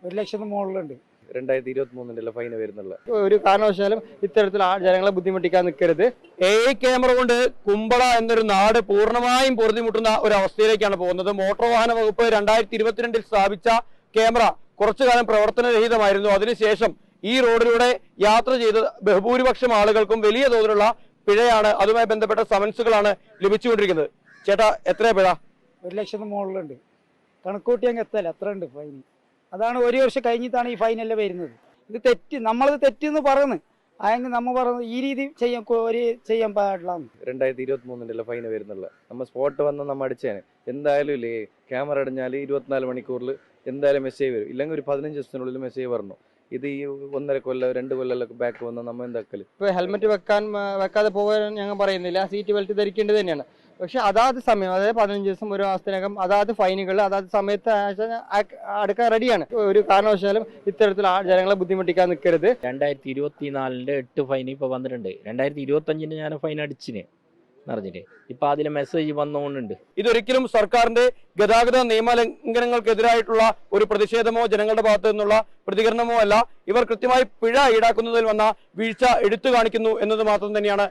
1,00,000 മുകളിലുണ്ട്. 2023 ഫൈന് വരുന്നുള്ള ഒരു കാരണവശാലും ഇത്തരത്തിൽ ജനങ്ങളെ ബുദ്ധിമുട്ടിക്കാൻ നിൽക്കരുത്. AI ക്യാമറ കൊണ്ട് കുമ്പള എന്നൊരു നാട് പൂർണ്ണമായും പൊറുതിമുട്ടുന്ന ഒരു അവസ്ഥയിലേക്കാണ് പോകുന്നത്. മോട്ടോർ വാഹന വകുപ്പ് 2022 സ്ഥാപിച്ച ക്യാമറ കുറച്ചു കാലം പ്രവർത്തനരഹിതമായിരുന്നു. അതിനുശേഷം ഈ റോഡിലൂടെ യാത്ര ചെയ്ത ബഹുഭൂരിപക്ഷം ആളുകൾക്കും വലിയ തോതിലുള്ള പിഴയാണ്, അതുമായി ബന്ധപ്പെട്ട സമൻസുകളാണ് ലഭിച്ചുകൊണ്ടിരിക്കുന്നത്. ചേട്ടാ, എത്രയാ പിഴ? 1,00,000 മുകളിലുണ്ട്. കണക്കൂട്ടി അങ്ങ് എത്തല്ല, അത്ര ഉണ്ട് ഫൈൻ. അതാണ് ഒരു വർഷം കഴിഞ്ഞിട്ടാണ് ഈ ഫൈനെല്ലാം വരുന്നത്. ഇത് തെറ്റ്, നമ്മളത് തെറ്റെന്ന് പറയുന്നു. അതെങ്കിൽ നമ്മൾ പറയുന്നത് ഈ രീതി ചെയ്യാൻ പാടില്ല. 2023 ഫൈന് വരുന്നുള്ള നമ്മ സ്പോട്ട് വന്ന് നമ്മ അടിച്ചേനെ. എന്തായാലും ഇല്ലേ, ക്യാമറ അടിഞ്ഞാൽ 24 മണിക്കൂറിൽ എന്തായാലും മെസ്സേജ് വരും. ഇല്ലെങ്കിൽ ഒരു 15 ദിവസത്തിനുള്ളിൽ മെസ്സേജ് പറഞ്ഞു. ഇത് ഈ 1.5 കൊല്ലം 2 കൊല്ലം ബാക്ക് വന്നാൽ നമ്മൾ എന്താക്കല്? ഇപ്പൊ ഹെൽമെറ്റ് വെക്കാതെ പോകാൻ ഞങ്ങൾ പറയുന്നില്ല, സീറ്റ് ബെൽറ്റ് ധരിക്കേണ്ടത് തന്നെയാണ്. പക്ഷെ അതാത് സമയം, അതായത് 15 ദിവസം ഒരു മാസത്തിനകം അതാത് ഫൈനുകൾ അതാത് സമയത്ത് അടുക്കാൻ റെഡിയാണ്. ഒരു കാരണവശാലും ഇത്തരത്തിൽ ജനങ്ങളെ ബുദ്ധിമുട്ടിക്കാൻ നിൽക്കരുത്. 2024 8 ഫൈൻ ഇപ്പൊ വന്നിട്ടുണ്ട്. 2025 ഞാൻ ഫൈൻ അടിച്ചിന് അറിഞ്ഞിട്ട്. ഇപ്പൊ അതിലെ മെസ്സേജ് വന്നുകൊണ്ടുണ്ട്. ഇതൊരിക്കലും സർക്കാരിന്റെ ഗതാഗത നിയമലംഘനങ്ങൾക്കെതിരായിട്ടുള്ള ഒരു പ്രതിഷേധമോ ജനങ്ങളുടെ ഭാഗത്തു നിന്നുള്ള പ്രതികരണമോ അല്ല. ഇവർ കൃത്യമായി പിഴ ഈടാക്കുന്നതിൽ വന്ന വീഴ്ച എടുത്തു കാണിക്കുന്നു എന്നത് മാത്രം തന്നെയാണ്